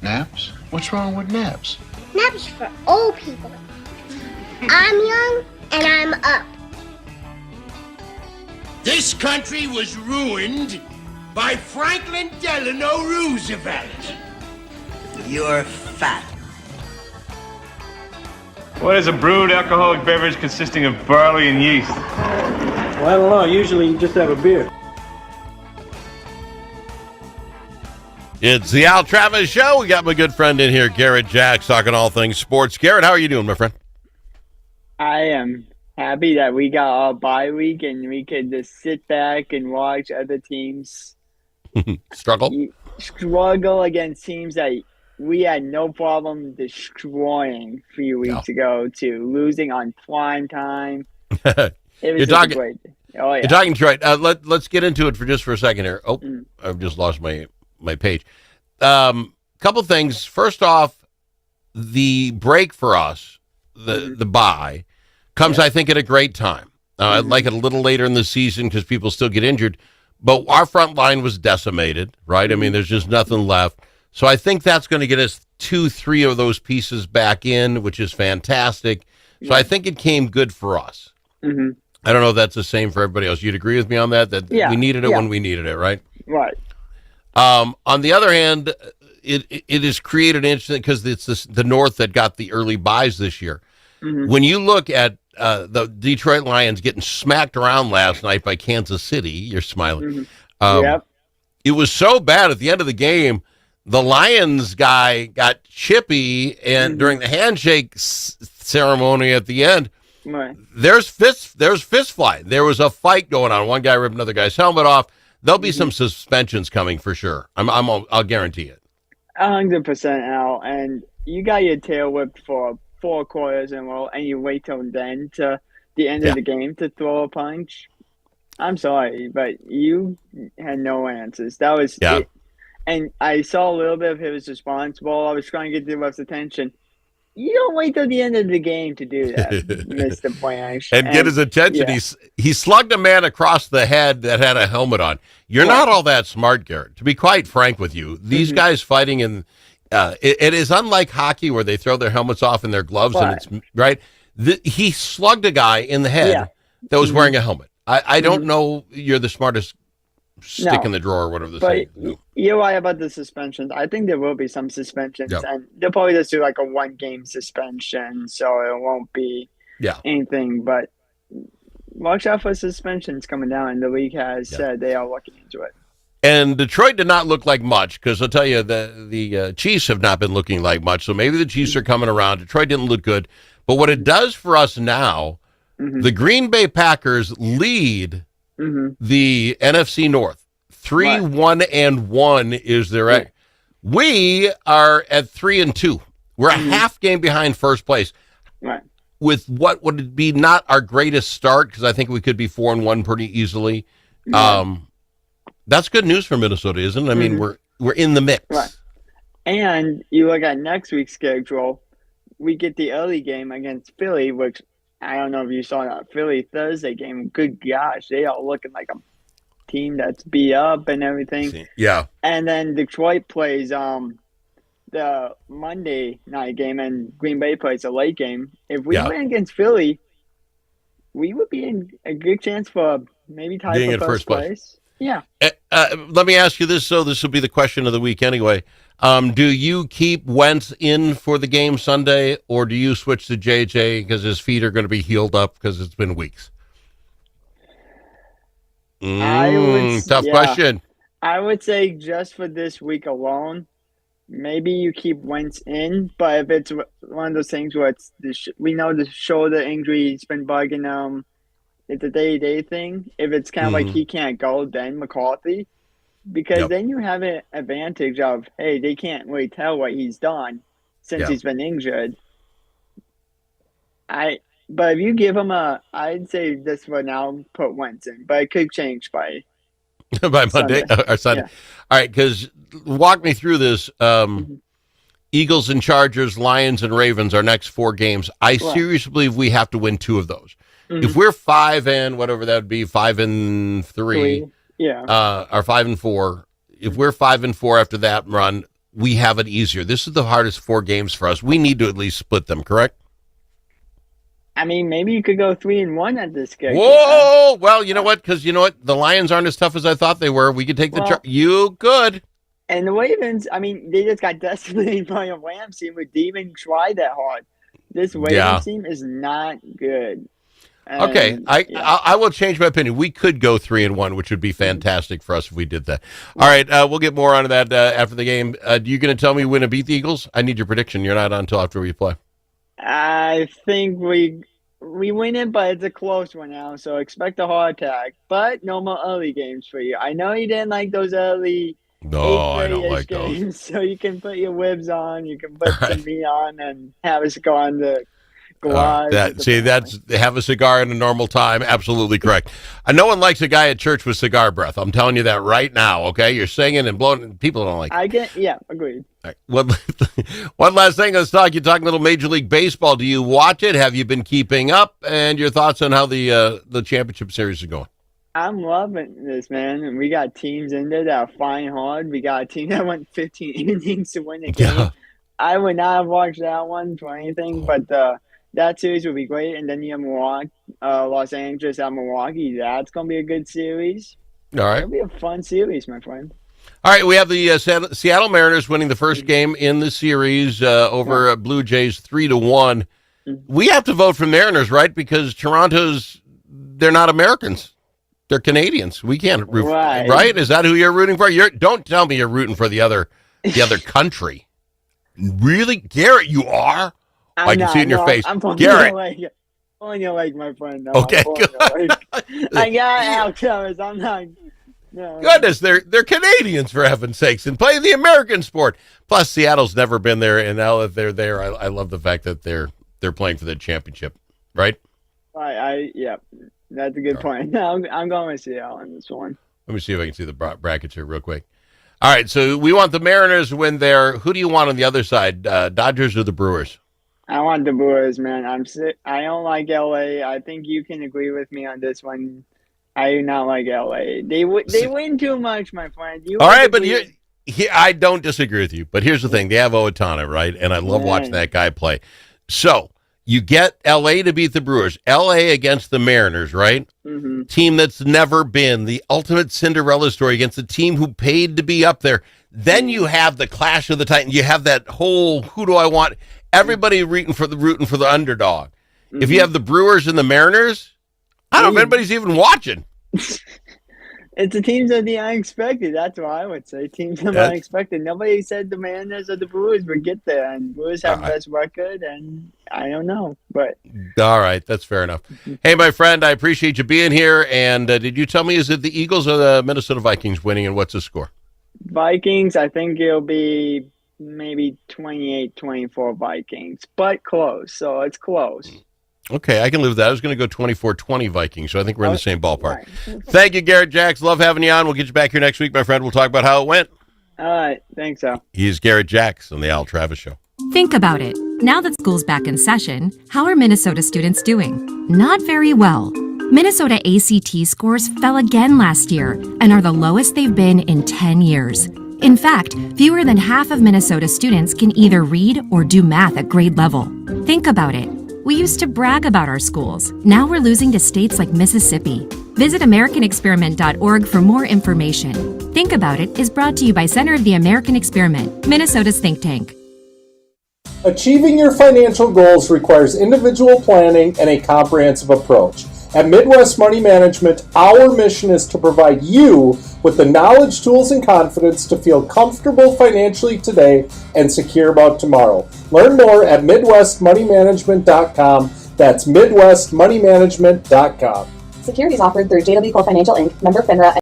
Naps? What's wrong with naps? Naps for old people. I'm young and I'm up. This country was ruined by Franklin Delano Roosevelt. You're fat. What is a brewed alcoholic beverage consisting of barley and yeast? Well, I don't know. Usually you just have a beer. It's the Al Travis Show. We got my good friend in here, Garrett Jax, talking all things sports. Garrett, how are you doing, my friend? I am happy that we got our bye week and we could just sit back and watch other teams struggle against teams that we had no problem destroying a few weeks ago to losing on prime time. It was great. Oh, yeah. You're talking Detroit. Let's get into it for a second here. Oh, I've just lost my page. Couple things. First off, the break for us, the bye, comes, I think, at a great time. I'd like it a little later in the season because people still get injured. But our front line was decimated, right? I mean, there's just nothing left. So I think that's going to get us 2-3 of those pieces back in, which is fantastic. So I think it came good for us. Mm-hmm. I don't know if that's the same for everybody else. You'd agree with me on that? That we needed it when we needed it, right? Right. On the other hand, it has created an interesting because it's the North that got the early buys this year. Mm-hmm. When you look at the Detroit Lions getting smacked around last night by Kansas City, you're smiling. Mm-hmm. It was so bad at the end of the game. The Lions guy got chippy, and during the handshake ceremony at the end, there's fist flying. There was a fight going on. One guy ripped another guy's helmet off. There'll be some suspensions coming for sure. I'll guarantee it. 100%, Al. And you got your tail whipped for 4 quarters in a row, and you wait till then to the end of the game to throw a punch. I'm sorry, but you had no answers. That was it. And I saw a little bit of his response. Well, I was trying to get the ref's attention. You don't wait till the end of the game to do that, Mr. Blanche. And get his attention. Yeah. He slugged a man across the head that had a helmet on. You're not all that smart, Garrett. To be quite frank with you, these guys fighting in it is unlike hockey where they throw their helmets off in their gloves and it's right. He slugged a guy in the head that was wearing a helmet. I don't know. You're the smartest stick in the drawer or whatever the saying. You're right about the suspensions. I think there will be some suspensions, and they'll probably just do like a 1-game suspension, so it won't be anything. But watch out for suspensions coming down, and the league has said they are looking into it. And Detroit did not look like much because I'll tell you the Chiefs have not been looking like much. So maybe the Chiefs are coming around. Detroit didn't look good, but what it does for us now, the Green Bay Packers lead the NFC North. 3-1-1 is their We are at 3-2. We're a half game behind first place. Right. With what would be not our greatest start, because I think we could be 4-1 pretty easily. That's good news for Minnesota, isn't it? I mean, we're in the mix. Right. And you look at next week's schedule, we get the early game against Philly, which I don't know if you saw that Philly Thursday game. Good gosh, they are looking like a team that's beat up and everything. Yeah. And then Detroit plays the Monday night game, and Green Bay plays a late game. If we win against Philly, we would be in a good chance for maybe tie for first place. Yeah. Let me ask you this, so this will be the question of the week anyway. Do you keep Wentz in for the game Sunday, or do you switch to JJ because his feet are going to be healed up because it's been weeks? Tough question. I would say just for this week alone, maybe you keep Wentz in, but if it's one of those things where it's we know the shoulder injury's been bugging him, it's a day-to-day thing. If it's kind of like he can't go, then McCarthy, because then you have an advantage of, hey, they can't really tell what he's done since he's been injured. But if you give him I'd say this for now, put Wentz in, but it could change by Monday or Sunday. Yeah. All right, because walk me through this. Eagles and Chargers, Lions and Ravens, our next 4 games. I seriously believe we have to win 2 of those. If we're 5 and whatever that would be, 5-3, or 5-4. If we're 5-4 after that run, we have it easier. This is the hardest 4 games for us. We need to at least split them, correct? I mean, maybe you could go 3-1 at this game. Whoa! Well, you know what? Because you know what? The Lions aren't as tough as I thought they were. We could take the you could. And the Ravens, I mean, they just got decimated by a Rams team who didn't even try that hard. This Ravens team is not good. And, okay, I will change my opinion. We could go 3-1, which would be fantastic for us if we did that. All right, we'll get more onto that after the game. You going to tell me we win and beat the Eagles? I need your prediction. You're not on until after we play. I think we win it, but it's a close one now, so expect a heart attack. But no more early games for you. I know you didn't like those early. No, I don't like games, those. So you can put your whibs on, you can put some me on, and have a cigar on the garage. That's have a cigar in a normal time. Absolutely correct. No one likes a guy at church with cigar breath. I'm telling you that right now. Okay, you're singing and blowing. People don't like it. Agreed. Right. One last thing. Let's talk. You're talking a little Major League Baseball. Do you watch it? Have you been keeping up? And your thoughts on how the championship series is going? I'm loving this, man. And we got teams in there that are flying hard. We got a team that went 15 innings to win the game. Yeah. I would not have watched that one for anything, but that series would be great. And then you have Milwaukee, Los Angeles at Milwaukee. That's going to be a good series. All right. It'll be a fun series, my friend. All right, we have the Seattle Mariners winning the first game in the series over Blue Jays 3-1. We have to vote for Mariners, right? Because they're not Americans. They're Canadians. We can't root, right? Is that who you're rooting for? Don't tell me you're rooting for the other country. Really, Garrett? You are. I can see it in your face, I'm Garrett. Pulling your leg, my friend. No, okay, I got Al Thomas. I'm not. No. Goodness, they're Canadians, for heaven's sakes, and play the American sport. Plus, Seattle's never been there, and now that they're there, I love the fact that they're playing for the championship, right? Yeah, that's a good point. No, I'm going with Seattle on this one. Let me see if I can see the brackets here real quick. All right, so we want the Mariners to win there. Who do you want on the other side, Dodgers or the Brewers? I want the Brewers, man. I don't like LA. I think you can agree with me on this one. I do not like LA. They win too much, my friend. All right, but I don't disagree with you. But here's the thing: they have Ohtani, right? And I love watching that guy play. So you get LA to beat the Brewers, LA against the Mariners, right? Mm-hmm. Team that's never been the ultimate Cinderella story against a team who paid to be up there. Then you have the clash of the Titans. You have that whole who do I want? Everybody rooting for the underdog. Mm-hmm. If you have the Brewers and the Mariners, I don't know if anybody's even watching. It's the teams of the unexpected. That's what I would say. Teams of the unexpected. Nobody said the Mariners or the Brewers would get there, and Brewers have the best record, and I don't know. But all right, that's fair enough. Hey, my friend, I appreciate you being here. And did you tell me, is it the Eagles or the Minnesota Vikings winning, and what's the score? Vikings, I think it'll be maybe 28-24 Vikings, but close. So it's close. Okay, I can live with that. I was going to go 24-20 Vikings, so I think we're in the same ballpark. Right. Thank you, Garrett Jax. Love having you on. We'll get you back here next week, my friend. We'll talk about how it went. All right. Thanks, Al. He's Garrett Jax on the Al Travis Show. Think about it. Now that school's back in session, how are Minnesota students doing? Not very well. Minnesota ACT scores fell again last year and are the lowest they've been in 10 years. In fact, fewer than half of Minnesota students can either read or do math at grade level. Think about it. We used to brag about our schools. Now we're losing to states like Mississippi. Visit AmericanExperiment.org for more information. Think About It is brought to you by Center of the American Experiment, Minnesota's think tank. Achieving your financial goals requires individual planning and a comprehensive approach. At Midwest Money Management, our mission is to provide you with the knowledge, tools, and confidence to feel comfortable financially today and secure about tomorrow. Learn more at MidwestMoneyManagement.com. That's MidwestMoneyManagement.com. Securities offered through JW Core Financial Inc., member FINRA.